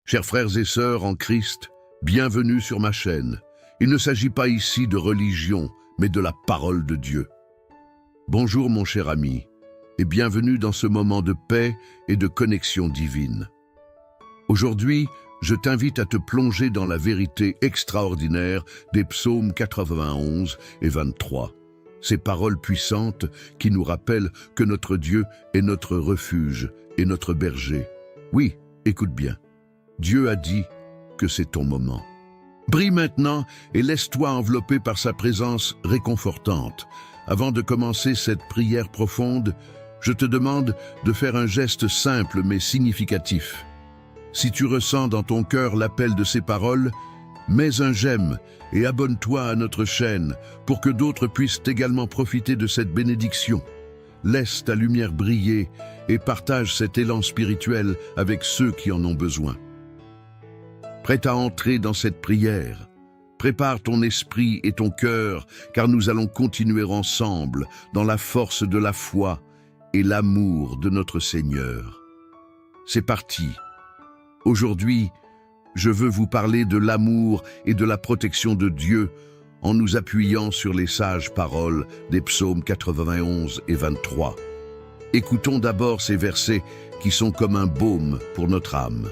Chers frères et sœurs en Christ, bienvenue sur ma chaîne. Il ne s'agit pas ici de religion, mais de la parole de Dieu. Bonjour mon cher ami, et bienvenue dans ce moment de paix et de connexion divine. Aujourd'hui, je t'invite à te plonger dans la vérité extraordinaire des psaumes 91 et 23. Ces paroles puissantes qui nous rappellent que notre Dieu est notre refuge et notre berger. Oui, écoute bien. Dieu a dit que c'est ton moment. Brille maintenant et laisse-toi envelopper par sa présence réconfortante. Avant de commencer cette prière profonde, je te demande de faire un geste simple mais significatif. Si tu ressens dans ton cœur l'appel de ces paroles, mets un j'aime et abonne-toi à notre chaîne pour que d'autres puissent également profiter de cette bénédiction. Laisse ta lumière briller et partage cet élan spirituel avec ceux qui en ont besoin. Prêt à entrer dans cette prière, prépare ton esprit et ton cœur, car nous allons continuer ensemble dans la force de la foi et l'amour de notre Seigneur. C'est parti. Aujourd'hui, je veux vous parler de l'amour et de la protection de Dieu en nous appuyant sur les sages paroles des psaumes 91 et 23. Écoutons d'abord ces versets qui sont comme un baume pour notre âme.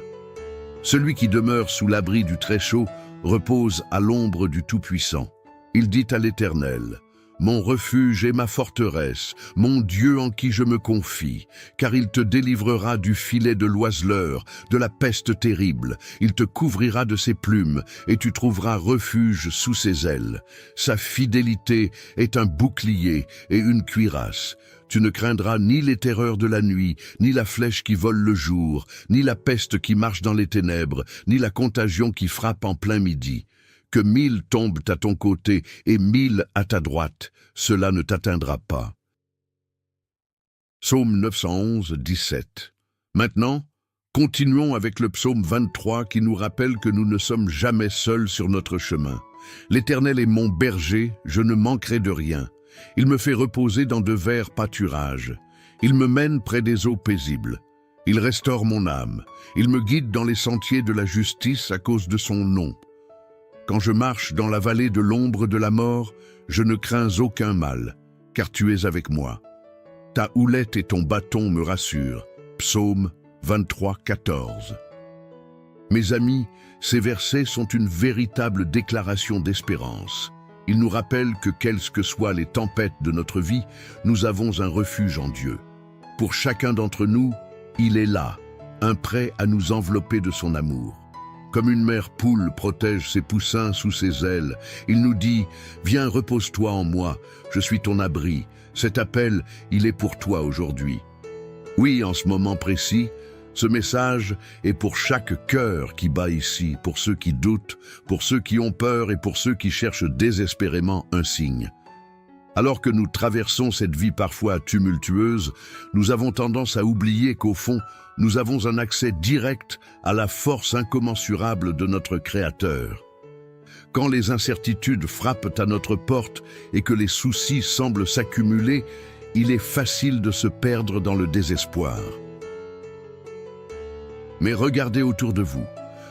Celui qui demeure sous l'abri du Très-Chaud repose à l'ombre du Tout-Puissant. Il dit à l'Éternel: mon refuge et ma forteresse, mon Dieu en qui je me confie, car il te délivrera du filet de l'oiseleur, de la peste terrible. Il te couvrira de ses plumes, et tu trouveras refuge sous ses ailes. Sa fidélité est un bouclier et une cuirasse. Tu ne craindras ni les terreurs de la nuit, ni la flèche qui vole le jour, ni la peste qui marche dans les ténèbres, ni la contagion qui frappe en plein midi. Que 1000 tombent à ton côté et 1000 à ta droite, cela ne t'atteindra pas. Psaume 911, 17. Maintenant, continuons avec le psaume 23 qui nous rappelle que nous ne sommes jamais seuls sur notre chemin. L'Éternel est mon berger, je ne manquerai de rien. Il me fait reposer dans de verts pâturages. Il me mène près des eaux paisibles. Il restaure mon âme. Il me guide dans les sentiers de la justice à cause de son nom. Quand je marche dans la vallée de l'ombre de la mort, je ne crains aucun mal, car tu es avec moi. Ta houlette et ton bâton me rassurent. Psaume 23, 14. Mes amis, ces versets sont une véritable déclaration d'espérance. Ils nous rappellent que quelles que soient les tempêtes de notre vie, nous avons un refuge en Dieu. Pour chacun d'entre nous, il est là, un prêt à nous envelopper de son amour. Comme une mère poule protège ses poussins sous ses ailes, il nous dit « Viens, repose-toi en moi, je suis ton abri ». Cet appel, il est pour toi aujourd'hui. Oui, en ce moment précis, ce message est pour chaque cœur qui bat ici, pour ceux qui doutent, pour ceux qui ont peur et pour ceux qui cherchent désespérément un signe. Alors que nous traversons cette vie parfois tumultueuse, nous avons tendance à oublier qu'au fond, nous avons un accès direct à la force incommensurable de notre Créateur. Quand les incertitudes frappent à notre porte et que les soucis semblent s'accumuler, il est facile de se perdre dans le désespoir. Mais regardez autour de vous.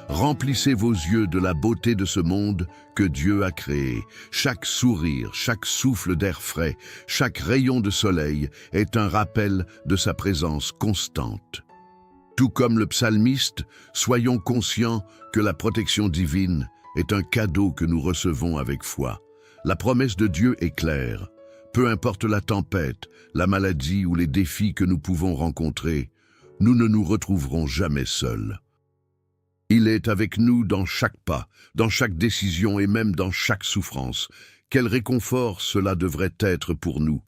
Remplissez vos yeux de la beauté de ce monde que Dieu a créé. Chaque sourire, chaque souffle d'air frais, chaque rayon de soleil est un rappel de sa présence constante. Tout comme le psalmiste, soyons conscients que la protection divine est un cadeau que nous recevons avec foi. La promesse de Dieu est claire. Peu importe la tempête, la maladie ou les défis que nous pouvons rencontrer, nous ne nous retrouverons jamais seuls. Il est avec nous dans chaque pas, dans chaque décision et même dans chaque souffrance. Quel réconfort cela devrait être pour nous.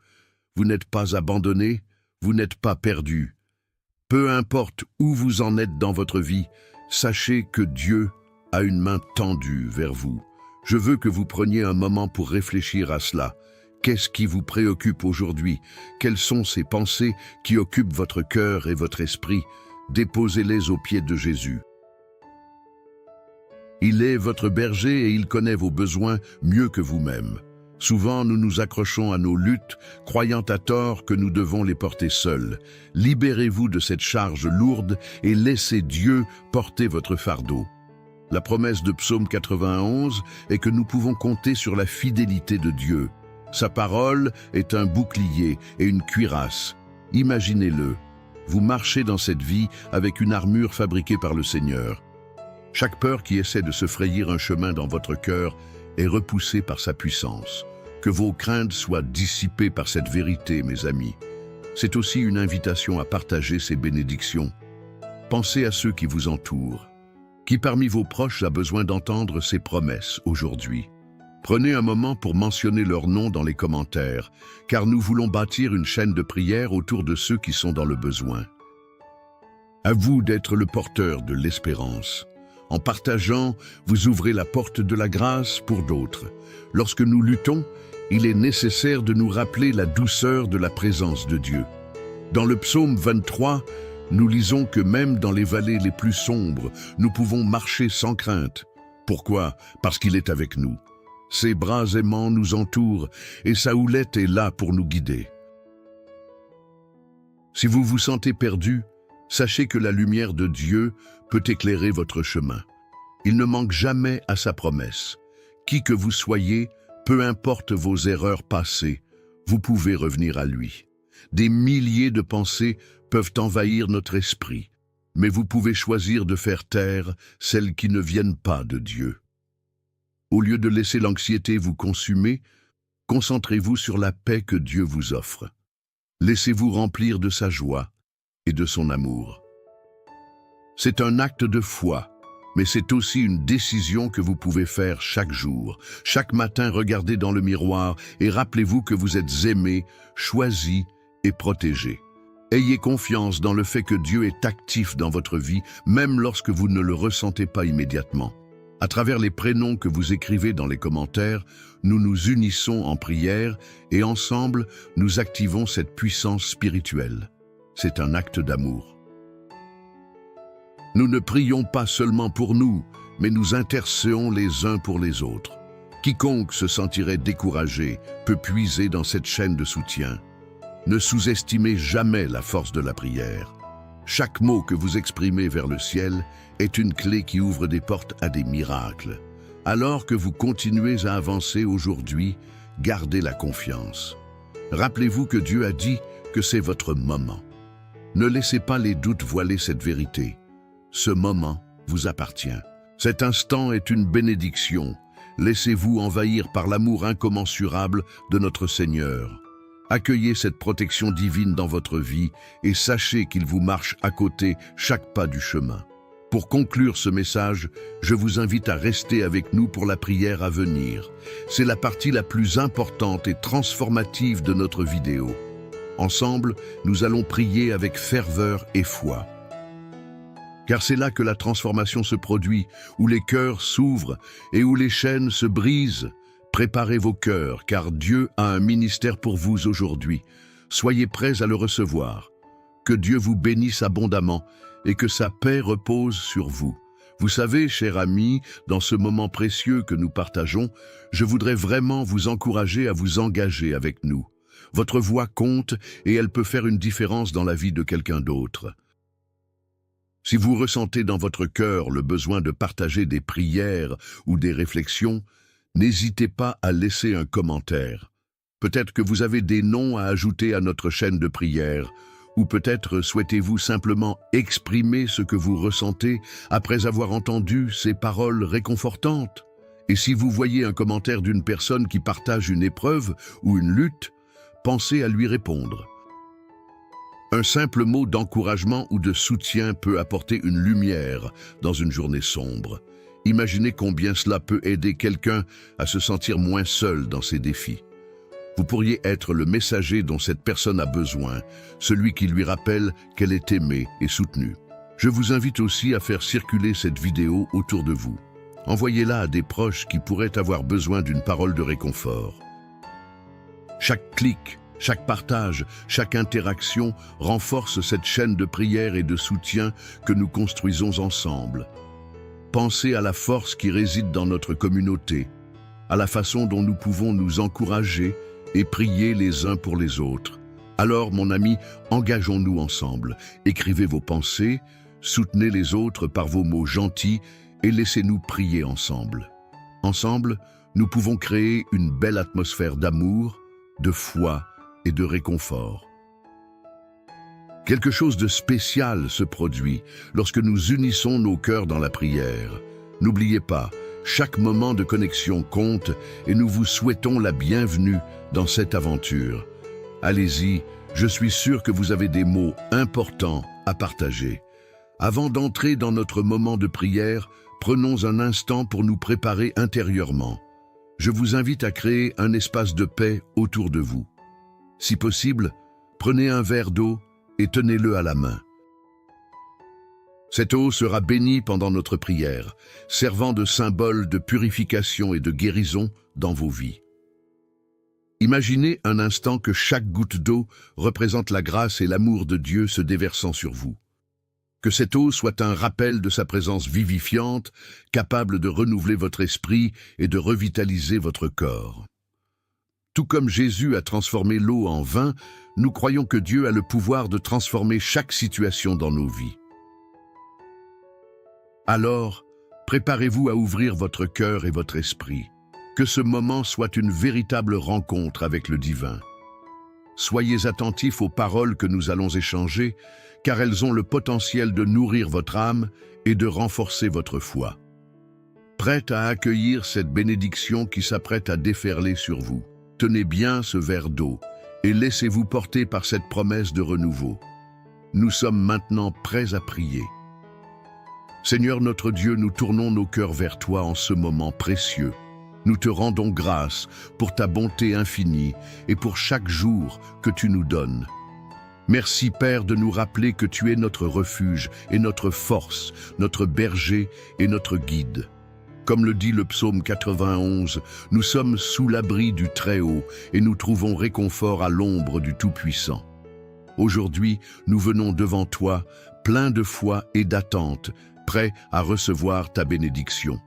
Vous n'êtes pas abandonnés, vous n'êtes pas perdus. Peu importe où vous en êtes dans votre vie, sachez que Dieu a une main tendue vers vous. Je veux que vous preniez un moment pour réfléchir à cela. Qu'est-ce qui vous préoccupe aujourd'hui? Quelles sont ces pensées qui occupent votre cœur et votre esprit? Déposez-les aux pieds de Jésus. Il est votre berger et il connaît vos besoins mieux que vous-même. Souvent, nous nous accrochons à nos luttes, croyant à tort que nous devons les porter seuls. Libérez-vous de cette charge lourde et laissez Dieu porter votre fardeau. La promesse de Psaume 91 est que nous pouvons compter sur la fidélité de Dieu. Sa parole est un bouclier et une cuirasse. Imaginez-le. Vous marchez dans cette vie avec une armure fabriquée par le Seigneur. Chaque peur qui essaie de se frayer un chemin dans votre cœur est repoussée par sa puissance. Que vos craintes soient dissipées par cette vérité, mes amis. C'est aussi une invitation à partager ces bénédictions. Pensez à ceux qui vous entourent. Qui parmi vos proches a besoin d'entendre ces promesses aujourd'hui? Prenez un moment pour mentionner leur nom dans les commentaires, car nous voulons bâtir une chaîne de prière autour de ceux qui sont dans le besoin. À vous d'être le porteur de l'espérance. En partageant, vous ouvrez la porte de la grâce pour d'autres. Lorsque nous luttons, il est nécessaire de nous rappeler la douceur de la présence de Dieu. Dans le psaume 23, nous lisons que même dans les vallées les plus sombres, nous pouvons marcher sans crainte. Pourquoi? Parce qu'il est avec nous. Ses bras aimants nous entourent et sa houlette est là pour nous guider. Si vous vous sentez perdu, sachez que la lumière de Dieu peut éclairer votre chemin. Il ne manque jamais à sa promesse. Qui que vous soyez, peu importe vos erreurs passées, vous pouvez revenir à lui. Des milliers de pensées peuvent envahir notre esprit, mais vous pouvez choisir de faire taire celles qui ne viennent pas de Dieu. Au lieu de laisser l'anxiété vous consumer, concentrez-vous sur la paix que Dieu vous offre. Laissez-vous remplir de sa joie et de son amour. C'est un acte de foi, mais c'est aussi une décision que vous pouvez faire chaque jour. Chaque matin, regardez dans le miroir et rappelez-vous que vous êtes aimé, choisi et protégé. Ayez confiance dans le fait que Dieu est actif dans votre vie, même lorsque vous ne le ressentez pas immédiatement. À travers les prénoms que vous écrivez dans les commentaires, nous nous unissons en prière et ensemble, nous activons cette puissance spirituelle. C'est un acte d'amour. Nous ne prions pas seulement pour nous, mais nous intercédons les uns pour les autres. Quiconque se sentirait découragé peut puiser dans cette chaîne de soutien. Ne sous-estimez jamais la force de la prière. Chaque mot que vous exprimez vers le ciel est une clé qui ouvre des portes à des miracles. Alors que vous continuez à avancer aujourd'hui, gardez la confiance. Rappelez-vous que Dieu a dit que c'est votre moment. Ne laissez pas les doutes voiler cette vérité. Ce moment vous appartient. Cet instant est une bénédiction. Laissez-vous envahir par l'amour incommensurable de notre Seigneur. Accueillez cette protection divine dans votre vie et sachez qu'il vous marche à côté chaque pas du chemin. Pour conclure ce message, je vous invite à rester avec nous pour la prière à venir. C'est la partie la plus importante et transformative de notre vidéo. Ensemble, nous allons prier avec ferveur et foi. Car c'est là que la transformation se produit, où les cœurs s'ouvrent et où les chaînes se brisent. Préparez vos cœurs, car Dieu a un ministère pour vous aujourd'hui. Soyez prêts à le recevoir. Que Dieu vous bénisse abondamment et que sa paix repose sur vous. Vous savez, chers amis, dans ce moment précieux que nous partageons, je voudrais vraiment vous encourager à vous engager avec nous. Votre voix compte et elle peut faire une différence dans la vie de quelqu'un d'autre. Si vous ressentez dans votre cœur le besoin de partager des prières ou des réflexions, n'hésitez pas à laisser un commentaire. Peut-être que vous avez des noms à ajouter à notre chaîne de prière, ou peut-être souhaitez-vous simplement exprimer ce que vous ressentez après avoir entendu ces paroles réconfortantes. Et si vous voyez un commentaire d'une personne qui partage une épreuve ou une lutte, pensez à lui répondre. Un simple mot d'encouragement ou de soutien peut apporter une lumière dans une journée sombre. Imaginez combien cela peut aider quelqu'un à se sentir moins seul dans ses défis. Vous pourriez être le messager dont cette personne a besoin, celui qui lui rappelle qu'elle est aimée et soutenue. Je vous invite aussi à faire circuler cette vidéo autour de vous. Envoyez-la à des proches qui pourraient avoir besoin d'une parole de réconfort. Chaque clic, chaque partage, chaque interaction renforce cette chaîne de prière et de soutien que nous construisons ensemble. Pensez à la force qui réside dans notre communauté. à la façon dont nous pouvons nous encourager et prier les uns pour les autres. Alors, mon ami, engageons-nous ensemble. Écrivez vos pensées, soutenez les autres par vos mots gentils et laissez-nous prier ensemble. Ensemble, nous pouvons créer une belle atmosphère d'amour, de foi et de réconfort. Quelque chose de spécial se produit lorsque nous unissons nos cœurs dans la prière. N'oubliez pas, chaque moment de connexion compte et nous vous souhaitons la bienvenue dans cette aventure. Allez-y, je suis sûr que vous avez des mots importants à partager. Avant d'entrer dans notre moment de prière, prenons un instant pour nous préparer intérieurement. Je vous invite à créer un espace de paix autour de vous. Si possible, prenez un verre d'eau et tenez-le à la main. Cette eau sera bénie pendant notre prière, servant de symbole de purification et de guérison dans vos vies. Imaginez un instant que chaque goutte d'eau représente la grâce et l'amour de Dieu se déversant sur vous. Que cette eau soit un rappel de sa présence vivifiante, capable de renouveler votre esprit et de revitaliser votre corps. Tout comme Jésus a transformé l'eau en vin, nous croyons que Dieu a le pouvoir de transformer chaque situation dans nos vies. Alors, préparez-vous à ouvrir votre cœur et votre esprit. Que ce moment soit une véritable rencontre avec le divin. Soyez attentifs aux paroles que nous allons échanger, car elles ont le potentiel de nourrir votre âme et de renforcer votre foi. Prête à accueillir cette bénédiction qui s'apprête à déferler sur vous, tenez bien ce verre d'eau et laissez-vous porter par cette promesse de renouveau. Nous sommes maintenant prêts à prier. Seigneur notre Dieu, nous tournons nos cœurs vers toi en ce moment précieux. Nous te rendons grâce pour ta bonté infinie et pour chaque jour que tu nous donnes. Merci Père de nous rappeler que tu es notre refuge et notre force, notre berger et notre guide. Comme le dit le psaume 91, nous sommes sous l'abri du Très-Haut et nous trouvons réconfort à l'ombre du Tout-Puissant. Aujourd'hui, nous venons devant toi, pleins de foi et d'attente, prêts à recevoir ta bénédiction.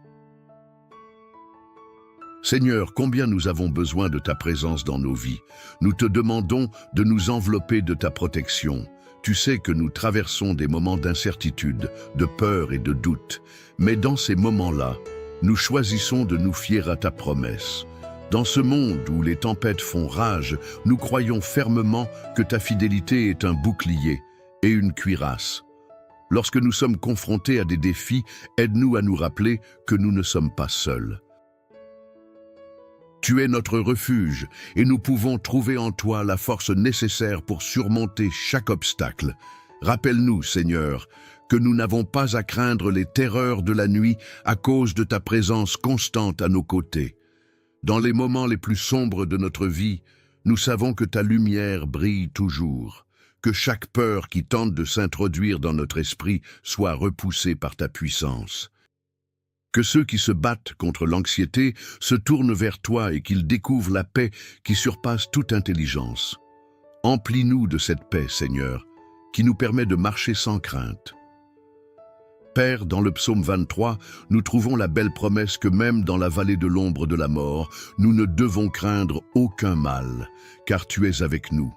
Seigneur, combien nous avons besoin de ta présence dans nos vies. Nous te demandons de nous envelopper de ta protection. Tu sais que nous traversons des moments d'incertitude, de peur et de doute. Mais dans ces moments-là, nous choisissons de nous fier à ta promesse. Dans ce monde où les tempêtes font rage, nous croyons fermement que ta fidélité est un bouclier et une cuirasse. Lorsque nous sommes confrontés à des défis, aide-nous à nous rappeler que nous ne sommes pas seuls. Tu es notre refuge et nous pouvons trouver en toi la force nécessaire pour surmonter chaque obstacle. Rappelle-nous, Seigneur, que nous n'avons pas à craindre les terreurs de la nuit à cause de ta présence constante à nos côtés. Dans les moments les plus sombres de notre vie, nous savons que ta lumière brille toujours, que chaque peur qui tente de s'introduire dans notre esprit soit repoussée par ta puissance. Que ceux qui se battent contre l'anxiété se tournent vers toi et qu'ils découvrent la paix qui surpasse toute intelligence. Emplis-nous de cette paix, Seigneur, qui nous permet de marcher sans crainte. Père, dans le psaume 23, nous trouvons la belle promesse que même dans la vallée de l'ombre de la mort, nous ne devons craindre aucun mal, car tu es avec nous.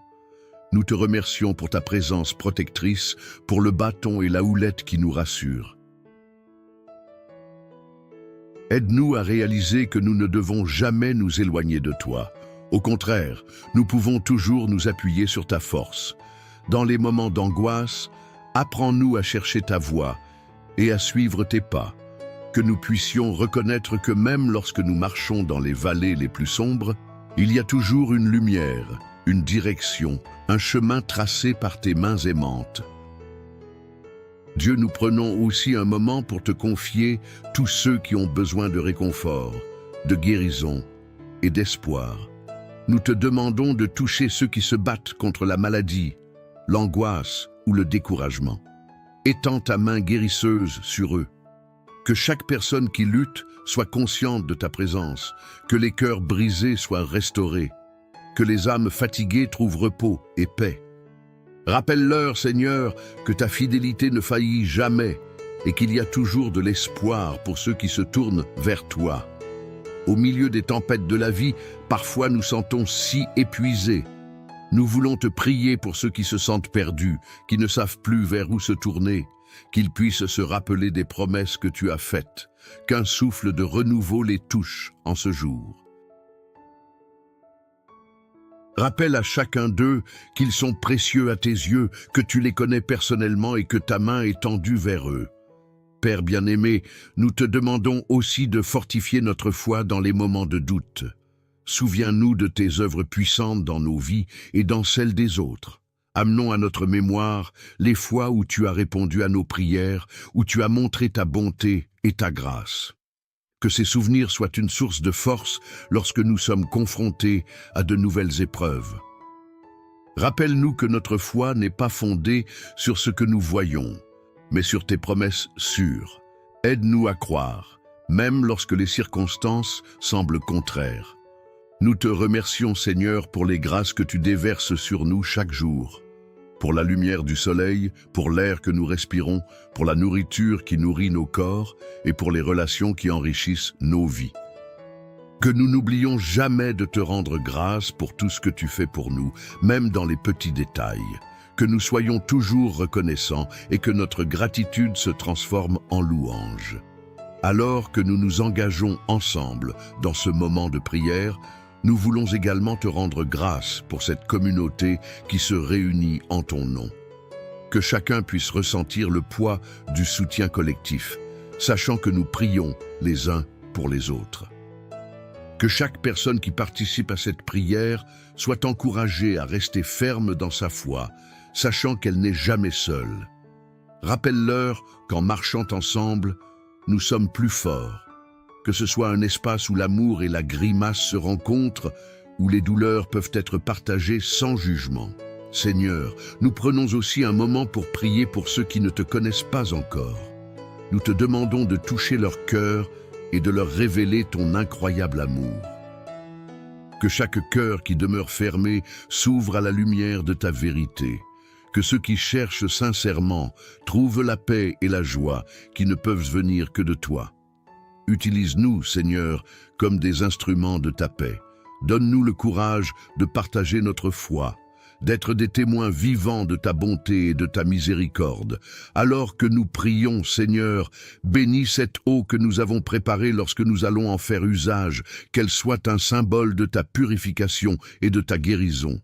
Nous te remercions pour ta présence protectrice, pour le bâton et la houlette qui nous rassurent. Aide-nous à réaliser que nous ne devons jamais nous éloigner de toi. Au contraire, nous pouvons toujours nous appuyer sur ta force. Dans les moments d'angoisse, apprends-nous à chercher ta voie et à suivre tes pas, que nous puissions reconnaître que même lorsque nous marchons dans les vallées les plus sombres, il y a toujours une lumière, une direction, un chemin tracé par tes mains aimantes. Dieu, nous prenons aussi un moment pour te confier tous ceux qui ont besoin de réconfort, de guérison et d'espoir. Nous te demandons de toucher ceux qui se battent contre la maladie, l'angoisse ou le découragement. Étends ta main guérisseuse sur eux. Que chaque personne qui lutte soit consciente de ta présence, que les cœurs brisés soient restaurés, que les âmes fatiguées trouvent repos et paix. Rappelle-leur, Seigneur, que ta fidélité ne faillit jamais et qu'il y a toujours de l'espoir pour ceux qui se tournent vers toi. Au milieu des tempêtes de la vie, parfois nous sentons si épuisés. Nous voulons te prier pour ceux qui se sentent perdus, qui ne savent plus vers où se tourner, qu'ils puissent se rappeler des promesses que tu as faites, qu'un souffle de renouveau les touche en ce jour. Rappelle à chacun d'eux qu'ils sont précieux à tes yeux, que tu les connais personnellement et que ta main est tendue vers eux. Père bien-aimé, nous te demandons aussi de fortifier notre foi dans les moments de doute. Souviens-nous de tes œuvres puissantes dans nos vies et dans celles des autres. Amenons à notre mémoire les fois où tu as répondu à nos prières, où tu as montré ta bonté et ta grâce. Que ces souvenirs soient une source de force lorsque nous sommes confrontés à de nouvelles épreuves. Rappelle-nous que notre foi n'est pas fondée sur ce que nous voyons, mais sur tes promesses sûres. Aide-nous à croire, même lorsque les circonstances semblent contraires. Nous te remercions, Seigneur, pour les grâces que tu déverses sur nous chaque jour. Pour la lumière du soleil, pour l'air que nous respirons, pour la nourriture qui nourrit nos corps et pour les relations qui enrichissent nos vies. Que nous n'oublions jamais de te rendre grâce pour tout ce que tu fais pour nous, même dans les petits détails. Que nous soyons toujours reconnaissants et que notre gratitude se transforme en louange. Alors que nous nous engageons ensemble dans ce moment de prière, nous voulons également te rendre grâce pour cette communauté qui se réunit en ton nom. Que chacun puisse ressentir le poids du soutien collectif, sachant que nous prions les uns pour les autres. Que chaque personne qui participe à cette prière soit encouragée à rester ferme dans sa foi, sachant qu'elle n'est jamais seule. Rappelle-leur qu'en marchant ensemble, nous sommes plus forts. Que ce soit un espace où l'amour et la grimace se rencontrent, où les douleurs peuvent être partagées sans jugement. Seigneur, nous prenons aussi un moment pour prier pour ceux qui ne te connaissent pas encore. Nous te demandons de toucher leur cœur et de leur révéler ton incroyable amour. Que chaque cœur qui demeure fermé s'ouvre à la lumière de ta vérité. Que ceux qui cherchent sincèrement trouvent la paix et la joie qui ne peuvent venir que de toi. Utilise-nous, Seigneur, comme des instruments de ta paix. Donne-nous le courage de partager notre foi, d'être des témoins vivants de ta bonté et de ta miséricorde. Alors que nous prions, Seigneur, bénis cette eau que nous avons préparée lorsque nous allons en faire usage, qu'elle soit un symbole de ta purification et de ta guérison.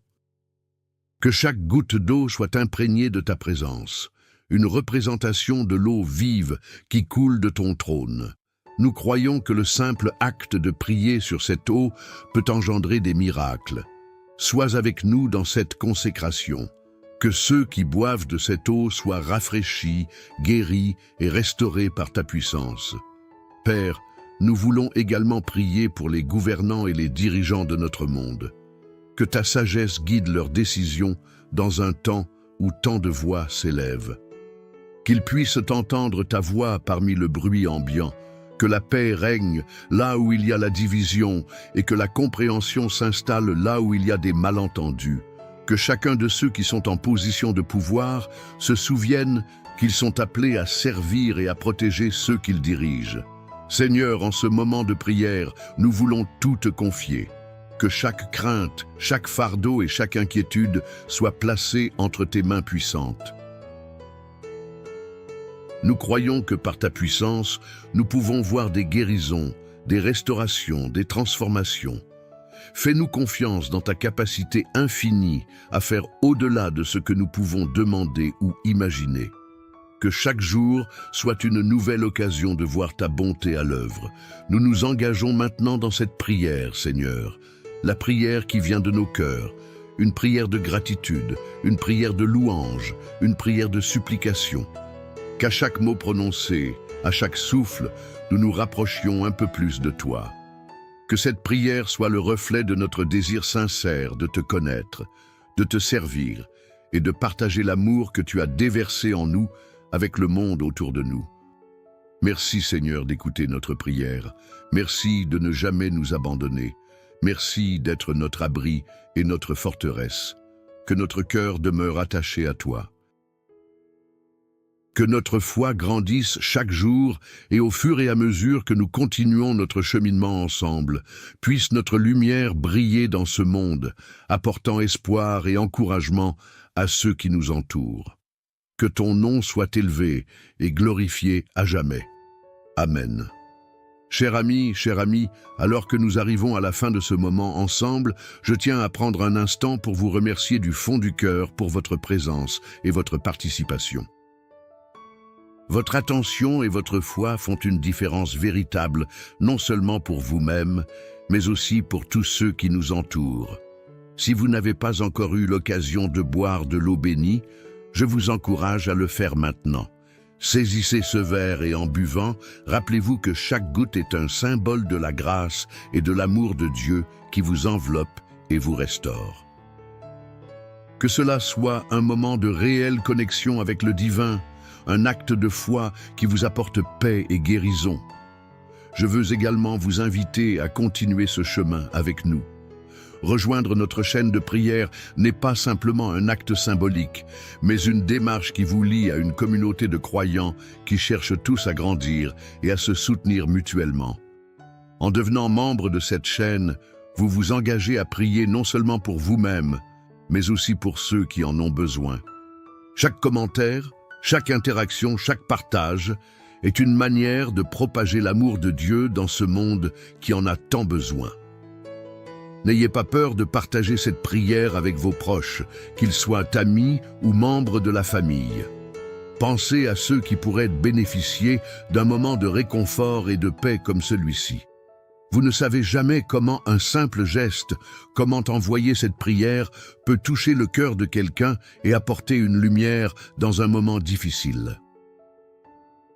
Que chaque goutte d'eau soit imprégnée de ta présence, une représentation de l'eau vive qui coule de ton trône. Nous croyons que le simple acte de prier sur cette eau peut engendrer des miracles. Sois avec nous dans cette consécration. Que ceux qui boivent de cette eau soient rafraîchis, guéris et restaurés par ta puissance. Père, nous voulons également prier pour les gouvernants et les dirigeants de notre monde. Que ta sagesse guide leurs décisions dans un temps où tant de voix s'élèvent. Qu'ils puissent entendre ta voix parmi le bruit ambiant. Que la paix règne là où il y a la division et que la compréhension s'installe là où il y a des malentendus. Que chacun de ceux qui sont en position de pouvoir se souvienne qu'ils sont appelés à servir et à protéger ceux qu'ils dirigent. Seigneur, en ce moment de prière, nous voulons tout te confier. Que chaque crainte, chaque fardeau et chaque inquiétude soient placés entre tes mains puissantes. Nous croyons que par ta puissance, nous pouvons voir des guérisons, des restaurations, des transformations. Fais-nous confiance dans ta capacité infinie à faire au-delà de ce que nous pouvons demander ou imaginer. Que chaque jour soit une nouvelle occasion de voir ta bonté à l'œuvre. Nous nous engageons maintenant dans cette prière, Seigneur. La prière qui vient de nos cœurs, une prière de gratitude, une prière de louange, une prière de supplication. Qu'à chaque mot prononcé, à chaque souffle, nous nous rapprochions un peu plus de toi. Que cette prière soit le reflet de notre désir sincère de te connaître, de te servir et de partager l'amour que tu as déversé en nous avec le monde autour de nous. Merci Seigneur d'écouter notre prière. Merci de ne jamais nous abandonner. Merci d'être notre abri et notre forteresse. Que notre cœur demeure attaché à toi. Que notre foi grandisse chaque jour et au fur et à mesure que nous continuons notre cheminement ensemble, puisse notre lumière briller dans ce monde, apportant espoir et encouragement à ceux qui nous entourent. Que ton nom soit élevé et glorifié à jamais. Amen. Cher ami, alors que nous arrivons à la fin de ce moment ensemble, je tiens à prendre un instant pour vous remercier du fond du cœur pour votre présence et votre participation. Votre attention et votre foi font une différence véritable, non seulement pour vous-même, mais aussi pour tous ceux qui nous entourent. Si vous n'avez pas encore eu l'occasion de boire de l'eau bénie, je vous encourage à le faire maintenant. Saisissez ce verre et en buvant, rappelez-vous que chaque goutte est un symbole de la grâce et de l'amour de Dieu qui vous enveloppe et vous restaure. Que cela soit un moment de réelle connexion avec le divin, un acte de foi qui vous apporte paix et guérison. Je veux également vous inviter à continuer ce chemin avec nous. Rejoindre notre chaîne de prière n'est pas simplement un acte symbolique, mais une démarche qui vous lie à une communauté de croyants qui cherchent tous à grandir et à se soutenir mutuellement. En devenant membre de cette chaîne, vous vous engagez à prier non seulement pour vous-même, mais aussi pour ceux qui en ont besoin. Chaque commentaire, chaque interaction, chaque partage est une manière de propager l'amour de Dieu dans ce monde qui en a tant besoin. N'ayez pas peur de partager cette prière avec vos proches, qu'ils soient amis ou membres de la famille. Pensez à ceux qui pourraient bénéficier d'un moment de réconfort et de paix comme celui-ci. Vous ne savez jamais comment un simple geste, comment envoyer cette prière, peut toucher le cœur de quelqu'un et apporter une lumière dans un moment difficile.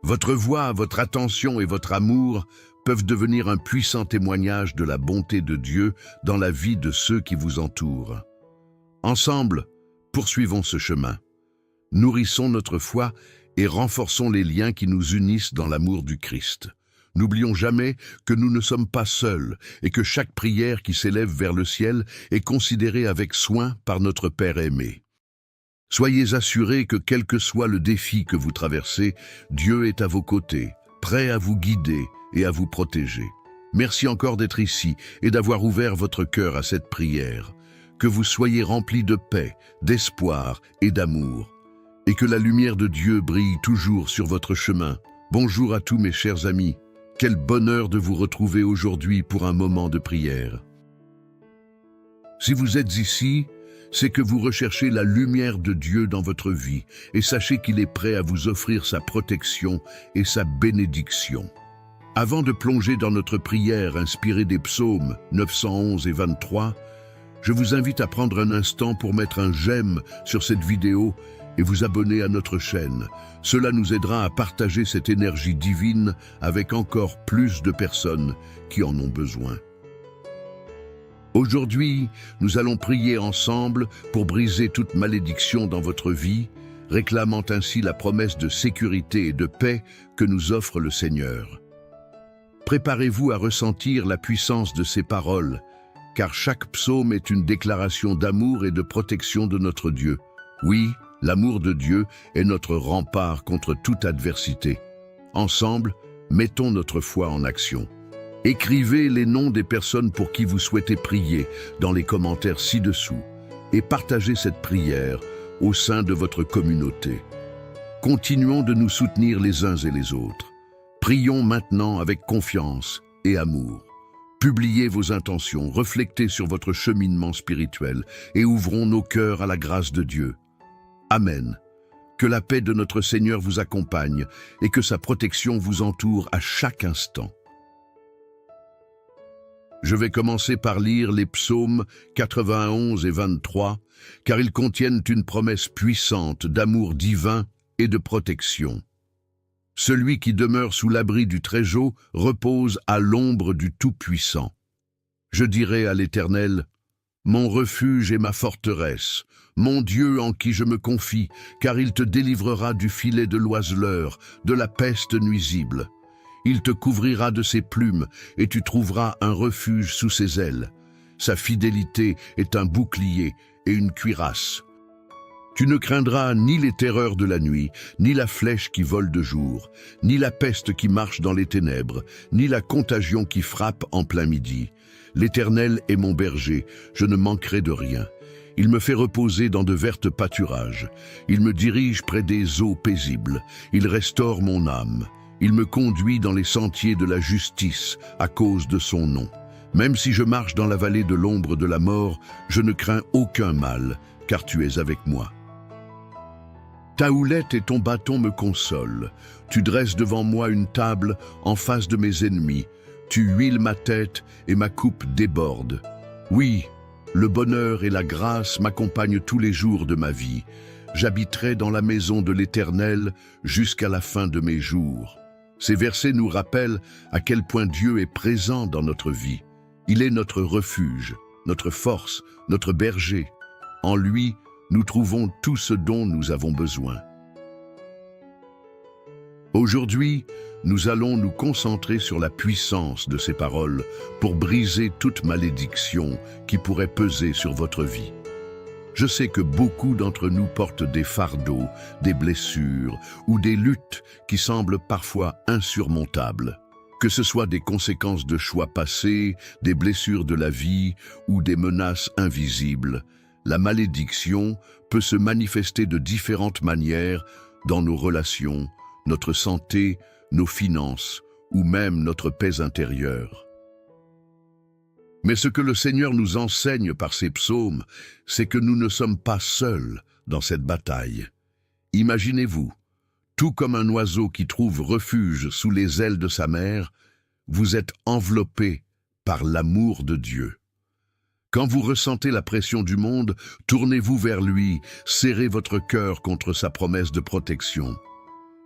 Votre voix, votre attention et votre amour peuvent devenir un puissant témoignage de la bonté de Dieu dans la vie de ceux qui vous entourent. Ensemble, poursuivons ce chemin. Nourrissons notre foi et renforçons les liens qui nous unissent dans l'amour du Christ. N'oublions jamais que nous ne sommes pas seuls et que chaque prière qui s'élève vers le ciel est considérée avec soin par notre Père aimé. Soyez assurés que quel que soit le défi que vous traversez, Dieu est à vos côtés, prêt à vous guider et à vous protéger. Merci encore d'être ici et d'avoir ouvert votre cœur à cette prière. Que vous soyez remplis de paix, d'espoir et d'amour, et que la lumière de Dieu brille toujours sur votre chemin. Bonjour à tous mes chers amis. Quel bonheur de vous retrouver aujourd'hui pour un moment de prière. Si vous êtes ici, c'est que vous recherchez la lumière de Dieu dans votre vie et sachez qu'il est prêt à vous offrir sa protection et sa bénédiction. Avant de plonger dans notre prière inspirée des psaumes 911 et 23, je vous invite à prendre un instant pour mettre un j'aime sur cette vidéo et vous abonner à notre chaîne. Cela nous aidera à partager cette énergie divine avec encore plus de personnes qui en ont besoin. Aujourd'hui, nous allons prier ensemble pour briser toute malédiction dans votre vie, réclamant ainsi la promesse de sécurité et de paix que nous offre le Seigneur. Préparez-vous à ressentir la puissance de ces paroles, car chaque psaume est une déclaration d'amour et de protection de notre Dieu. Oui, l'amour de Dieu est notre rempart contre toute adversité. Ensemble, mettons notre foi en action. Écrivez les noms des personnes pour qui vous souhaitez prier dans les commentaires ci-dessous et partagez cette prière au sein de votre communauté. Continuons de nous soutenir les uns et les autres. Prions maintenant avec confiance et amour. Publiez vos intentions, réfléchissez sur votre cheminement spirituel et ouvrons nos cœurs à la grâce de Dieu. Amen. Que la paix de notre Seigneur vous accompagne et que sa protection vous entoure à chaque instant. Je vais commencer par lire les psaumes 91 et 23, car ils contiennent une promesse puissante d'amour divin et de protection. Celui qui demeure sous l'abri du Très-Haut repose à l'ombre du Tout-Puissant. Je dirai à l'Éternel, « Mon refuge et ma forteresse, mon Dieu en qui je me confie, car il te délivrera du filet de l'oiseleur, de la peste nuisible. Il te couvrira de ses plumes, et tu trouveras un refuge sous ses ailes. Sa fidélité est un bouclier et une cuirasse. Tu ne craindras ni les terreurs de la nuit, ni la flèche qui vole de jour, ni la peste qui marche dans les ténèbres, ni la contagion qui frappe en plein midi. L'Éternel est mon berger, je ne manquerai de rien. Il me fait reposer dans de vertes pâturages. Il me dirige près des eaux paisibles. Il restaure mon âme. Il me conduit dans les sentiers de la justice à cause de son nom. Même si je marche dans la vallée de l'ombre de la mort, je ne crains aucun mal, car tu es avec moi. Ta houlette et ton bâton me consolent. Tu dresses devant moi une table en face de mes ennemis. Tu huiles ma tête et ma coupe déborde. Oui, le bonheur et la grâce m'accompagnent tous les jours de ma vie. J'habiterai dans la maison de l'Éternel jusqu'à la fin de mes jours. Ces versets nous rappellent à quel point Dieu est présent dans notre vie. Il est notre refuge, notre force, notre berger. En lui, nous trouvons tout ce dont nous avons besoin. Aujourd'hui, nous allons nous concentrer sur la puissance de ces paroles pour briser toute malédiction qui pourrait peser sur votre vie. Je sais que beaucoup d'entre nous portent des fardeaux, des blessures ou des luttes qui semblent parfois insurmontables. Que ce soit des conséquences de choix passés, des blessures de la vie ou des menaces invisibles, la malédiction peut se manifester de différentes manières dans nos relations, notre santé, nos finances ou même notre paix intérieure. Mais ce que le Seigneur nous enseigne par ces psaumes, c'est que nous ne sommes pas seuls dans cette bataille. Imaginez-vous, tout comme un oiseau qui trouve refuge sous les ailes de sa mère, vous êtes enveloppé par l'amour de Dieu. Quand vous ressentez la pression du monde, tournez-vous vers lui, serrez votre cœur contre sa promesse de protection.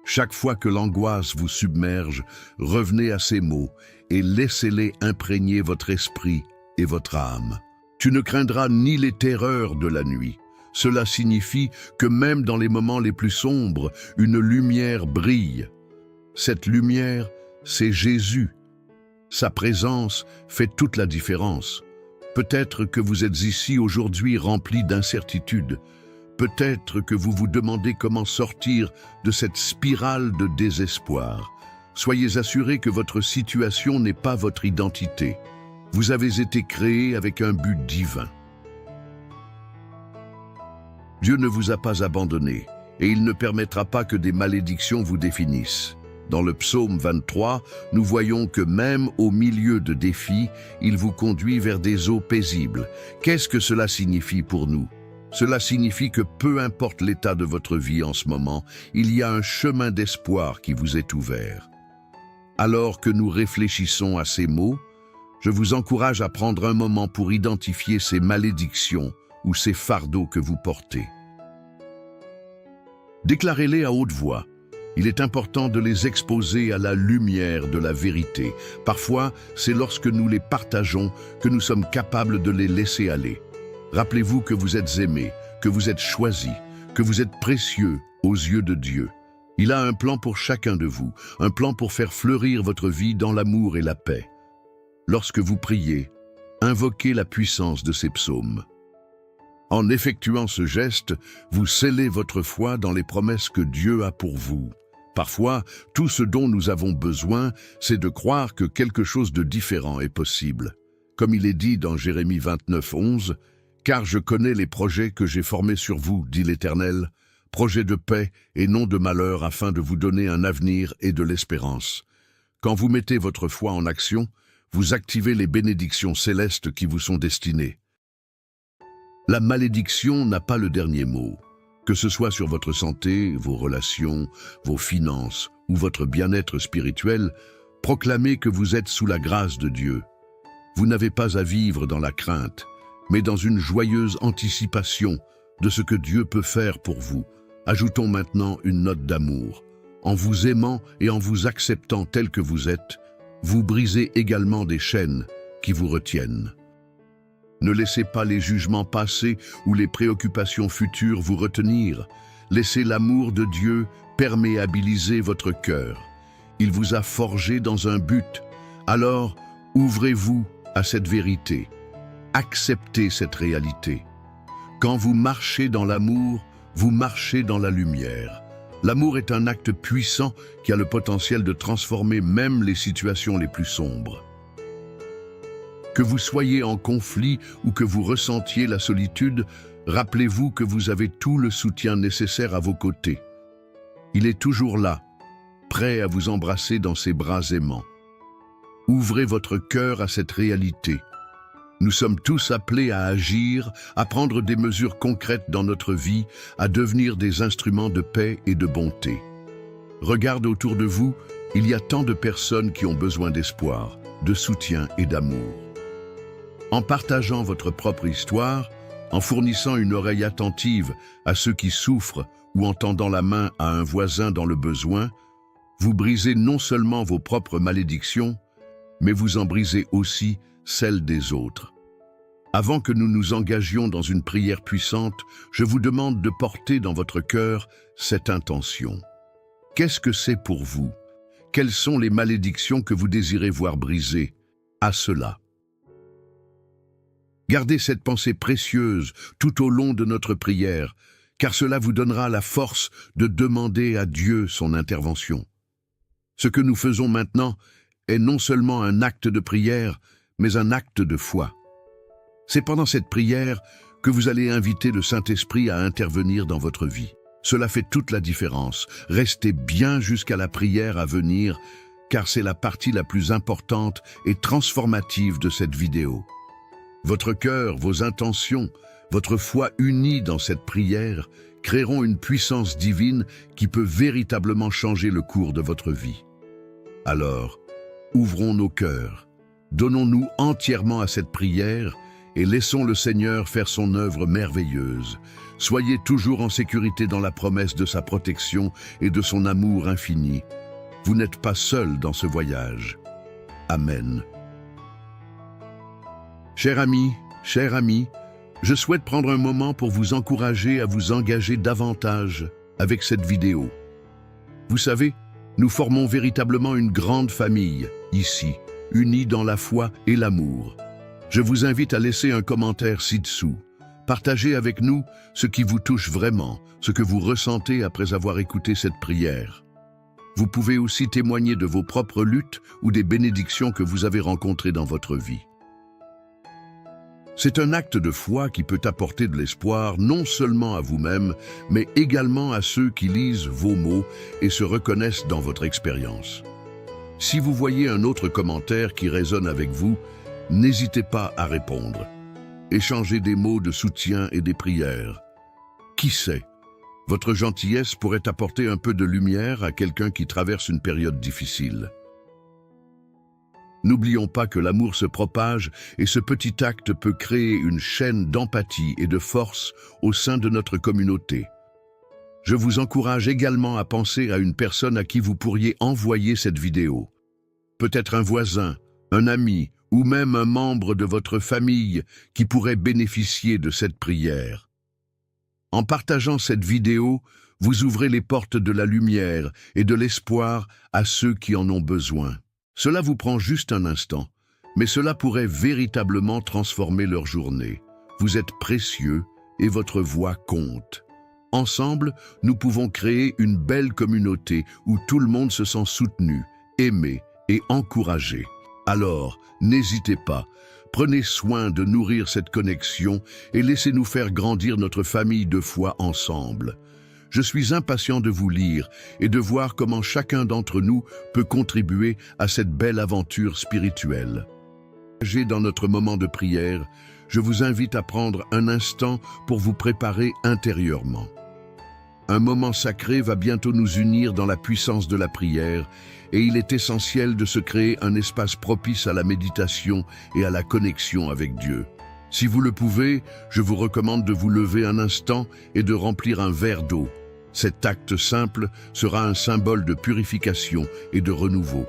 Chaque fois que l'angoisse vous submerge, revenez à ces mots et laissez-les imprégner votre esprit et votre âme. Tu ne craindras ni les terreurs de la nuit. Cela signifie que même dans les moments les plus sombres, une lumière brille. Cette lumière, c'est Jésus. Sa présence fait toute la différence. Peut-être que vous êtes ici aujourd'hui rempli d'incertitudes. Peut-être que vous vous demandez comment sortir de cette spirale de désespoir. Soyez assurés que votre situation n'est pas votre identité. Vous avez été créé avec un but divin. Dieu ne vous a pas abandonné et il ne permettra pas que des malédictions vous définissent. Dans le psaume 23, nous voyons que même au milieu de défis, il vous conduit vers des eaux paisibles. Qu'est-ce que cela signifie pour nous? Cela signifie que peu importe l'état de votre vie en ce moment, il y a un chemin d'espoir qui vous est ouvert. Alors que nous réfléchissons à ces mots, je vous encourage à prendre un moment pour identifier ces malédictions ou ces fardeaux que vous portez. Déclarez-les à haute voix. Il est important de les exposer à la lumière de la vérité. Parfois, c'est lorsque nous les partageons que nous sommes capables de les laisser aller. Rappelez-vous que vous êtes aimés, que vous êtes choisis, que vous êtes précieux aux yeux de Dieu. Il a un plan pour chacun de vous, un plan pour faire fleurir votre vie dans l'amour et la paix. Lorsque vous priez, invoquez la puissance de ces psaumes. En effectuant ce geste, vous scellez votre foi dans les promesses que Dieu a pour vous. Parfois, tout ce dont nous avons besoin, c'est de croire que quelque chose de différent est possible. Comme il est dit dans Jérémie 29, 11, « Car je connais les projets que j'ai formés sur vous, dit l'Éternel, projets de paix et non de malheur afin de vous donner un avenir et de l'espérance. » Quand vous mettez votre foi en action, vous activez les bénédictions célestes qui vous sont destinées. La malédiction n'a pas le dernier mot. Que ce soit sur votre santé, vos relations, vos finances ou votre bien-être spirituel, proclamez que vous êtes sous la grâce de Dieu. Vous n'avez pas à vivre dans la crainte, mais dans une joyeuse anticipation de ce que Dieu peut faire pour vous. Ajoutons maintenant une note d'amour. En vous aimant et en vous acceptant tel que vous êtes, vous brisez également des chaînes qui vous retiennent. Ne laissez pas les jugements passés ou les préoccupations futures vous retenir. Laissez l'amour de Dieu perméabiliser votre cœur. Il vous a forgé dans un but. Alors, ouvrez-vous à cette vérité. Acceptez cette réalité. Quand vous marchez dans l'amour, vous marchez dans la lumière. L'amour est un acte puissant qui a le potentiel de transformer même les situations les plus sombres. Que vous soyez en conflit ou que vous ressentiez la solitude, rappelez-vous que vous avez tout le soutien nécessaire à vos côtés. Il est toujours là, prêt à vous embrasser dans ses bras aimants. Ouvrez votre cœur à cette réalité. Nous sommes tous appelés à agir, à prendre des mesures concrètes dans notre vie, à devenir des instruments de paix et de bonté. Regardez autour de vous, il y a tant de personnes qui ont besoin d'espoir, de soutien et d'amour. En partageant votre propre histoire, en fournissant une oreille attentive à ceux qui souffrent ou en tendant la main à un voisin dans le besoin, vous brisez non seulement vos propres malédictions, mais vous en brisez aussi celles des autres. Avant que nous nous engagions dans une prière puissante, je vous demande de porter dans votre cœur cette intention. Qu'est-ce que c'est pour vous? Quelles sont les malédictions que vous désirez voir brisées? À cela. Gardez cette pensée précieuse tout au long de notre prière, car cela vous donnera la force de demander à Dieu son intervention. Ce que nous faisons maintenant est non seulement un acte de prière, mais un acte de foi. C'est pendant cette prière que vous allez inviter le Saint-Esprit à intervenir dans votre vie. Cela fait toute la différence. Restez bien jusqu'à la prière à venir, car c'est la partie la plus importante et transformative de cette vidéo. Votre cœur, vos intentions, votre foi unie dans cette prière créeront une puissance divine qui peut véritablement changer le cours de votre vie. Alors, ouvrons nos cœurs, donnons-nous entièrement à cette prière et laissons le Seigneur faire son œuvre merveilleuse. Soyez toujours en sécurité dans la promesse de sa protection et de son amour infini. Vous n'êtes pas seul dans ce voyage. Amen. Chers amis, je souhaite prendre un moment pour vous encourager à vous engager davantage avec cette vidéo. Vous savez, nous formons véritablement une grande famille, ici, unie dans la foi et l'amour. Je vous invite à laisser un commentaire ci-dessous. Partagez avec nous ce qui vous touche vraiment, ce que vous ressentez après avoir écouté cette prière. Vous pouvez aussi témoigner de vos propres luttes ou des bénédictions que vous avez rencontrées dans votre vie. C'est un acte de foi qui peut apporter de l'espoir non seulement à vous-même, mais également à ceux qui lisent vos mots et se reconnaissent dans votre expérience. Si vous voyez un autre commentaire qui résonne avec vous, n'hésitez pas à répondre. Échangez des mots de soutien et des prières. Qui sait, votre gentillesse pourrait apporter un peu de lumière à quelqu'un qui traverse une période difficile. N'oublions pas que l'amour se propage et ce petit acte peut créer une chaîne d'empathie et de force au sein de notre communauté. Je vous encourage également à penser à une personne à qui vous pourriez envoyer cette vidéo. Peut-être un voisin, un ami ou même un membre de votre famille qui pourrait bénéficier de cette prière. En partageant cette vidéo, vous ouvrez les portes de la lumière et de l'espoir à ceux qui en ont besoin. Cela vous prend juste un instant, mais cela pourrait véritablement transformer leur journée. Vous êtes précieux et votre voix compte. Ensemble, nous pouvons créer une belle communauté où tout le monde se sent soutenu, aimé et encouragé. Alors, n'hésitez pas, prenez soin de nourrir cette connexion et laissez-nous faire grandir notre famille de foi ensemble. Je suis impatient de vous lire et de voir comment chacun d'entre nous peut contribuer à cette belle aventure spirituelle. Dans notre moment de prière, je vous invite à prendre un instant pour vous préparer intérieurement. Un moment sacré va bientôt nous unir dans la puissance de la prière et il est essentiel de se créer un espace propice à la méditation et à la connexion avec Dieu. Si vous le pouvez, je vous recommande de vous lever un instant et de remplir un verre d'eau. Cet acte simple sera un symbole de purification et de renouveau.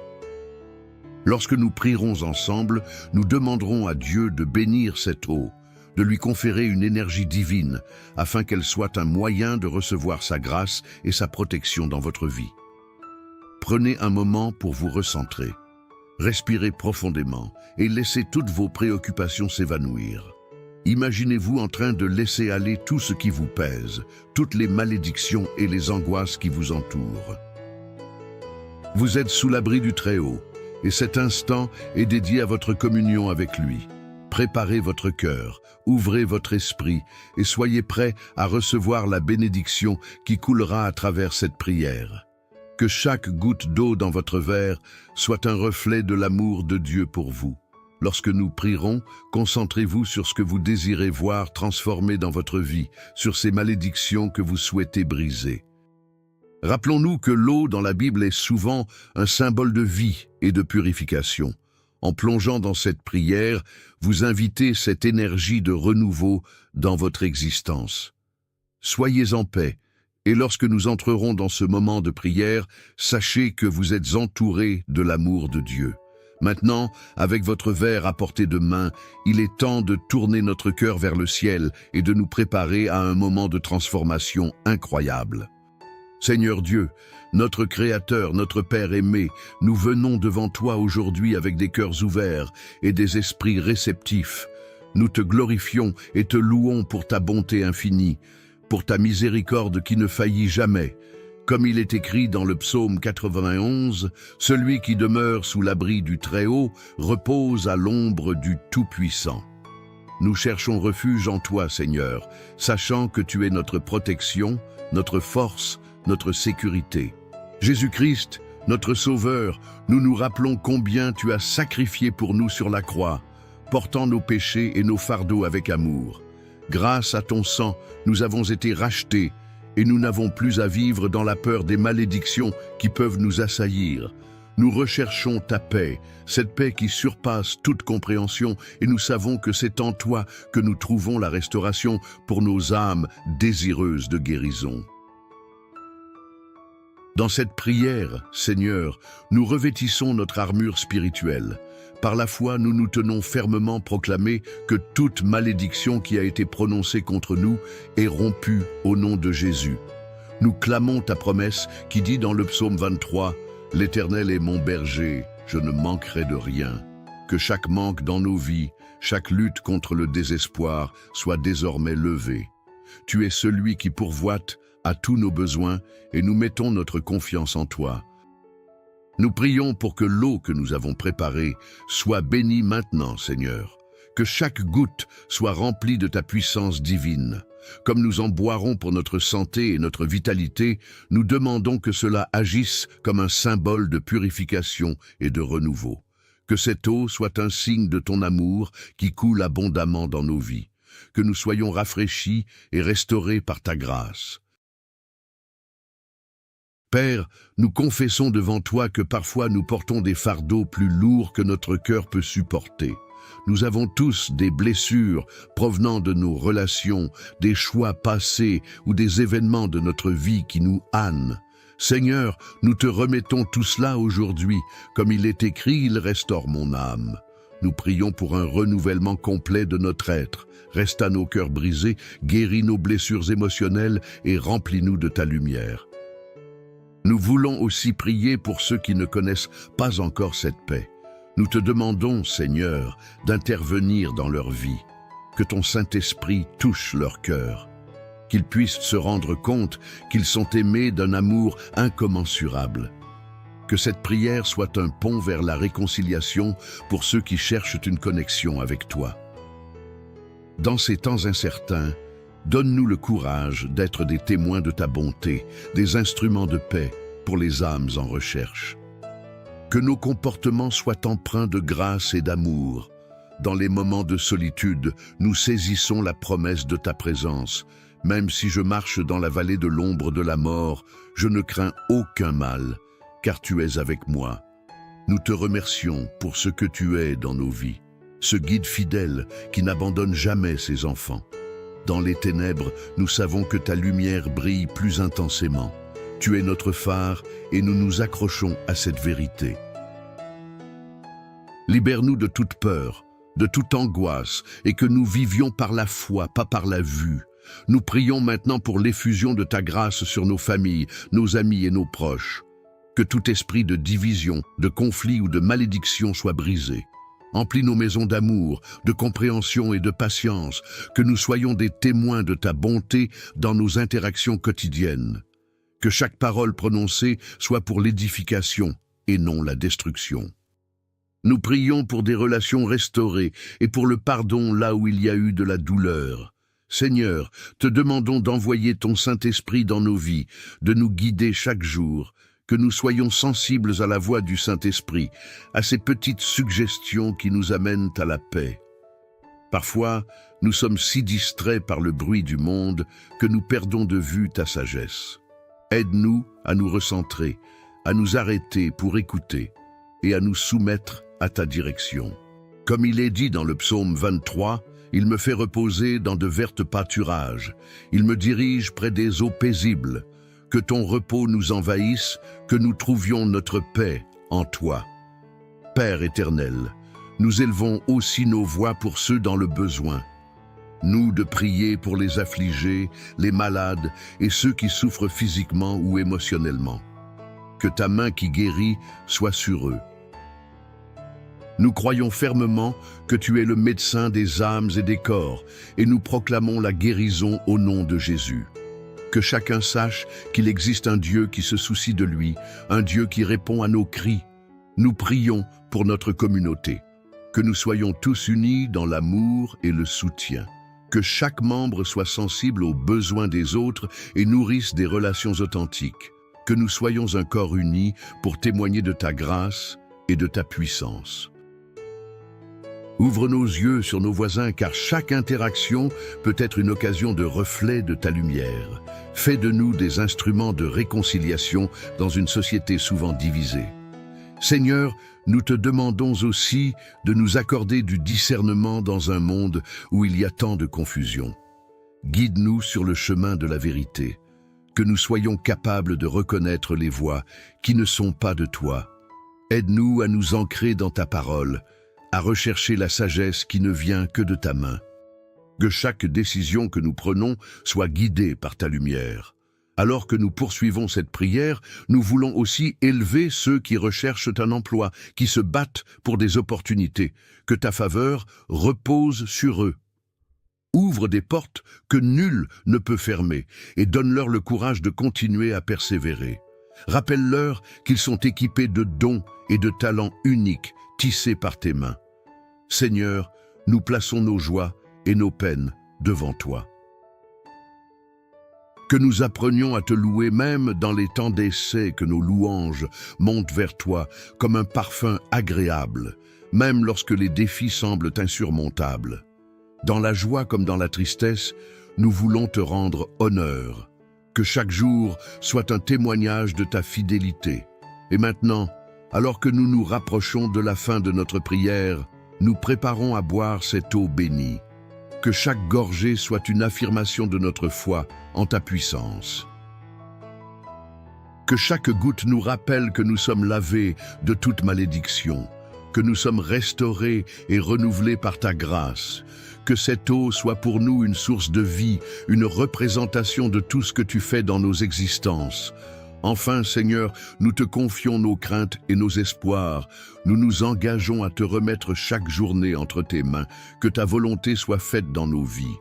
Lorsque nous prierons ensemble, nous demanderons à Dieu de bénir cette eau, de lui conférer une énergie divine, afin qu'elle soit un moyen de recevoir sa grâce et sa protection dans votre vie. Prenez un moment pour vous recentrer. Respirez profondément et laissez toutes vos préoccupations s'évanouir. Imaginez-vous en train de laisser aller tout ce qui vous pèse, toutes les malédictions et les angoisses qui vous entourent. Vous êtes sous l'abri du Très-Haut, et cet instant est dédié à votre communion avec lui. Préparez votre cœur, ouvrez votre esprit et soyez prêts à recevoir la bénédiction qui coulera à travers cette prière. Que chaque goutte d'eau dans votre verre soit un reflet de l'amour de Dieu pour vous. Lorsque nous prierons, concentrez-vous sur ce que vous désirez voir transformé dans votre vie, sur ces malédictions que vous souhaitez briser. Rappelons-nous que l'eau dans la Bible est souvent un symbole de vie et de purification. En plongeant dans cette prière, vous invitez cette énergie de renouveau dans votre existence. Soyez en paix, et lorsque nous entrerons dans ce moment de prière, sachez que vous êtes entourés de l'amour de Dieu. Maintenant, avec votre verre à portée de main, il est temps de tourner notre cœur vers le ciel et de nous préparer à un moment de transformation incroyable. Seigneur Dieu, notre Créateur, notre Père aimé, nous venons devant toi aujourd'hui avec des cœurs ouverts et des esprits réceptifs. Nous te glorifions et te louons pour ta bonté infinie, pour ta miséricorde qui ne faillit jamais. Comme il est écrit dans le psaume 91, « Celui qui demeure sous l'abri du Très-Haut repose à l'ombre du Tout-Puissant. » Nous cherchons refuge en toi, Seigneur, sachant que tu es notre protection, notre force, notre sécurité. Jésus-Christ, notre Sauveur, nous nous rappelons combien tu as sacrifié pour nous sur la croix, portant nos péchés et nos fardeaux avec amour. Grâce à ton sang, nous avons été rachetés et nous n'avons plus à vivre dans la peur des malédictions qui peuvent nous assaillir. Nous recherchons ta paix, cette paix qui surpasse toute compréhension, et nous savons que c'est en toi que nous trouvons la restauration pour nos âmes désireuses de guérison. Dans cette prière, Seigneur, nous revêtissons notre armure spirituelle. Par la foi, nous nous tenons fermement proclamés que toute malédiction qui a été prononcée contre nous est rompue au nom de Jésus. Nous clamons ta promesse qui dit dans le psaume 23, « L'Éternel est mon berger, je ne manquerai de rien. » Que chaque manque dans nos vies, chaque lutte contre le désespoir soit désormais levée. Tu es celui qui pourvoit à tous nos besoins et nous mettons notre confiance en toi. Nous prions pour que l'eau que nous avons préparée soit bénie maintenant, Seigneur. Que chaque goutte soit remplie de ta puissance divine. Comme nous en boirons pour notre santé et notre vitalité, nous demandons que cela agisse comme un symbole de purification et de renouveau. Que cette eau soit un signe de ton amour qui coule abondamment dans nos vies. Que nous soyons rafraîchis et restaurés par ta grâce. Père, nous confessons devant toi que parfois nous portons des fardeaux plus lourds que notre cœur peut supporter. Nous avons tous des blessures provenant de nos relations, des choix passés ou des événements de notre vie qui nous hannent. Seigneur, nous te remettons tout cela aujourd'hui. Comme il est écrit, il restaure mon âme. Nous prions pour un renouvellement complet de notre être. Reste à nos cœurs brisés, guéris nos blessures émotionnelles et remplis-nous de ta lumière. Nous voulons aussi prier pour ceux qui ne connaissent pas encore cette paix. Nous te demandons, Seigneur, d'intervenir dans leur vie, que ton Saint-Esprit touche leur cœur, qu'ils puissent se rendre compte qu'ils sont aimés d'un amour incommensurable. Que cette prière soit un pont vers la réconciliation pour ceux qui cherchent une connexion avec toi. Dans ces temps incertains, donne-nous le courage d'être des témoins de ta bonté, des instruments de paix pour les âmes en recherche. Que nos comportements soient empreints de grâce et d'amour. Dans les moments de solitude, nous saisissons la promesse de ta présence. Même si je marche dans la vallée de l'ombre de la mort, je ne crains aucun mal, car tu es avec moi. Nous te remercions pour ce que tu es dans nos vies, ce guide fidèle qui n'abandonne jamais ses enfants. Dans les ténèbres, nous savons que ta lumière brille plus intensément. Tu es notre phare et nous nous accrochons à cette vérité. Libère-nous de toute peur, de toute angoisse et que nous vivions par la foi, pas par la vue. Nous prions maintenant pour l'effusion de ta grâce sur nos familles, nos amis et nos proches. Que tout esprit de division, de conflit ou de malédiction soit brisé. Emplis nos maisons d'amour, de compréhension et de patience, que nous soyons des témoins de ta bonté dans nos interactions quotidiennes. Que chaque parole prononcée soit pour l'édification et non la destruction. Nous prions pour des relations restaurées et pour le pardon là où il y a eu de la douleur. Seigneur, te demandons d'envoyer ton Saint-Esprit dans nos vies, de nous guider chaque jour, que nous soyons sensibles à la voix du Saint-Esprit, à ces petites suggestions qui nous amènent à la paix. Parfois, nous sommes si distraits par le bruit du monde que nous perdons de vue ta sagesse. Aide-nous à nous recentrer, à nous arrêter pour écouter et à nous soumettre à ta direction. Comme il est dit dans le psaume 23, « Il me fait reposer dans de verts pâturages, il me dirige près des eaux paisibles. Que ton repos nous envahisse, que nous trouvions notre paix en toi. » Père éternel, nous élevons aussi nos voix pour ceux dans le besoin. Nous de prier pour les affligés, les malades et ceux qui souffrent physiquement ou émotionnellement. Que ta main qui guérit soit sur eux. Nous croyons fermement que tu es le médecin des âmes et des corps, et nous proclamons la guérison au nom de Jésus. Que chacun sache qu'il existe un Dieu qui se soucie de lui, un Dieu qui répond à nos cris. Nous prions pour notre communauté. Que nous soyons tous unis dans l'amour et le soutien. Que chaque membre soit sensible aux besoins des autres et nourrisse des relations authentiques. Que nous soyons un corps uni pour témoigner de ta grâce et de ta puissance. Ouvre nos yeux sur nos voisins car chaque interaction peut être une occasion de reflet de ta lumière. Fais de nous des instruments de réconciliation dans une société souvent divisée. Seigneur, nous te demandons aussi de nous accorder du discernement dans un monde où il y a tant de confusion. Guide-nous sur le chemin de la vérité, que nous soyons capables de reconnaître les voies qui ne sont pas de toi. Aide-nous à nous ancrer dans ta parole, à rechercher la sagesse qui ne vient que de ta main. Que chaque décision que nous prenons soit guidée par ta lumière. Alors que nous poursuivons cette prière, nous voulons aussi élever ceux qui recherchent un emploi, qui se battent pour des opportunités. Que ta faveur repose sur eux. Ouvre des portes que nul ne peut fermer et donne-leur le courage de continuer à persévérer. Rappelle-leur qu'ils sont équipés de dons et de talents uniques tissés par tes mains. Seigneur, nous plaçons nos joies et nos peines devant toi. Que nous apprenions à te louer même dans les temps d'essai, que nos louanges montent vers toi comme un parfum agréable, même lorsque les défis semblent insurmontables. Dans la joie comme dans la tristesse, nous voulons te rendre honneur. Que chaque jour soit un témoignage de ta fidélité. Et maintenant, alors que nous nous rapprochons de la fin de notre prière, nous préparons à boire cette eau bénie. Que chaque gorgée soit une affirmation de notre foi en ta puissance. Que chaque goutte nous rappelle que nous sommes lavés de toute malédiction, que nous sommes restaurés et renouvelés par ta grâce. Que cette eau soit pour nous une source de vie, une représentation de tout ce que tu fais dans nos existences. Enfin, Seigneur, nous te confions nos craintes et nos espoirs. Nous nous engageons à te remettre chaque journée entre tes mains. Que ta volonté soit faite dans nos vies.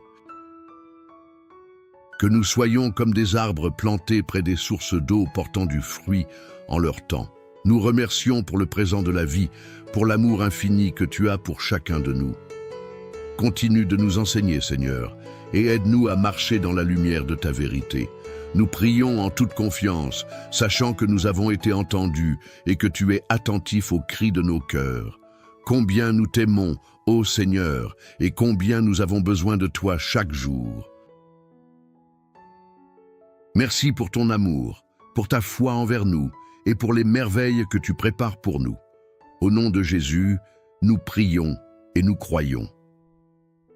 Que nous soyons comme des arbres plantés près des sources d'eau portant du fruit en leur temps. Nous remercions pour le présent de la vie, pour l'amour infini que tu as pour chacun de nous. Continue de nous enseigner, Seigneur, et aide-nous à marcher dans la lumière de ta vérité. Nous prions en toute confiance, sachant que nous avons été entendus et que tu es attentif aux cris de nos cœurs. Combien nous t'aimons, ô Seigneur, et combien nous avons besoin de toi chaque jour. Merci pour ton amour, pour ta foi envers nous et pour les merveilles que tu prépares pour nous. Au nom de Jésus, nous prions et nous croyons.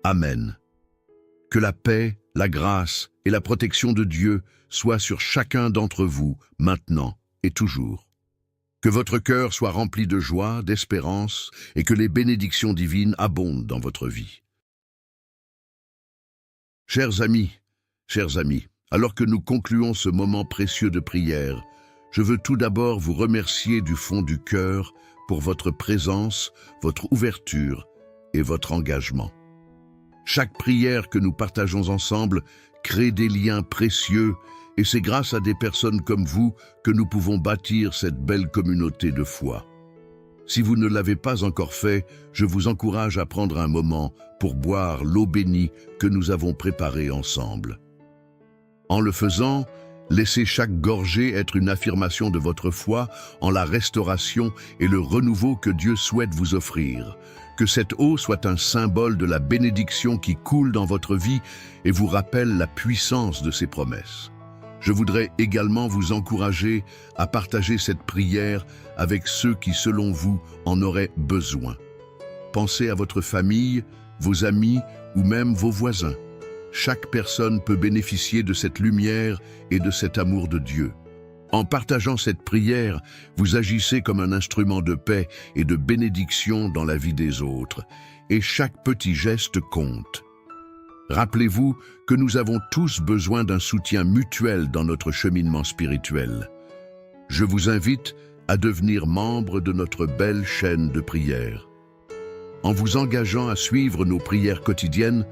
Amen. Que la paix, la grâce et la protection de Dieu soient sur chacun d'entre vous, maintenant et toujours. Que votre cœur soit rempli de joie, d'espérance, et que les bénédictions divines abondent dans votre vie. Chers amis, alors que nous concluons ce moment précieux de prière, je veux tout d'abord vous remercier du fond du cœur pour votre présence, votre ouverture et votre engagement. Chaque prière que nous partageons ensemble crée des liens précieux et c'est grâce à des personnes comme vous que nous pouvons bâtir cette belle communauté de foi. Si vous ne l'avez pas encore fait, je vous encourage à prendre un moment pour boire l'eau bénie que nous avons préparée ensemble. En le faisant, laissez chaque gorgée être une affirmation de votre foi en la restauration et le renouveau que Dieu souhaite vous offrir. Que cette eau soit un symbole de la bénédiction qui coule dans votre vie et vous rappelle la puissance de ses promesses. Je voudrais également vous encourager à partager cette prière avec ceux qui, selon vous, en auraient besoin. Pensez à votre famille, vos amis ou même vos voisins. Chaque personne peut bénéficier de cette lumière et de cet amour de Dieu. En partageant cette prière, vous agissez comme un instrument de paix et de bénédiction dans la vie des autres, et chaque petit geste compte. Rappelez-vous que nous avons tous besoin d'un soutien mutuel dans notre cheminement spirituel. Je vous invite à devenir membre de notre belle chaîne de prière. En vous engageant à suivre nos prières quotidiennes,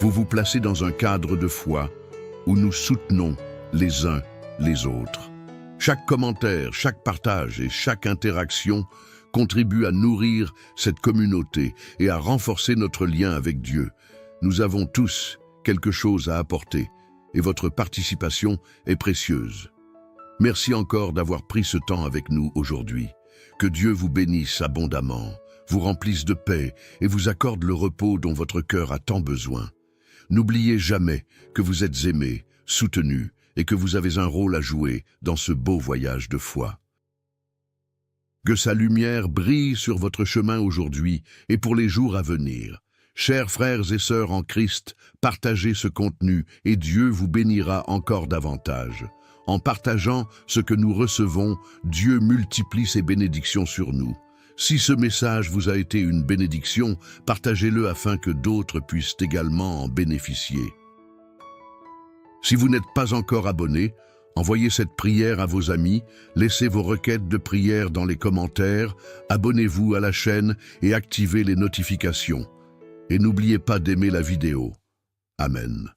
vous vous placez dans un cadre de foi où nous soutenons les uns les autres. Chaque commentaire, chaque partage et chaque interaction contribue à nourrir cette communauté et à renforcer notre lien avec Dieu. Nous avons tous quelque chose à apporter et votre participation est précieuse. Merci encore d'avoir pris ce temps avec nous aujourd'hui. Que Dieu vous bénisse abondamment, vous remplisse de paix et vous accorde le repos dont votre cœur a tant besoin. N'oubliez jamais que vous êtes aimés, soutenus et que vous avez un rôle à jouer dans ce beau voyage de foi. Que sa lumière brille sur votre chemin aujourd'hui et pour les jours à venir. Chers frères et sœurs en Christ, partagez ce contenu et Dieu vous bénira encore davantage. En partageant ce que nous recevons, Dieu multiplie ses bénédictions sur nous. Si ce message vous a été une bénédiction, partagez-le afin que d'autres puissent également en bénéficier. Si vous n'êtes pas encore abonné, envoyez cette prière à vos amis, laissez vos requêtes de prière dans les commentaires, abonnez-vous à la chaîne et activez les notifications. Et n'oubliez pas d'aimer la vidéo. Amen.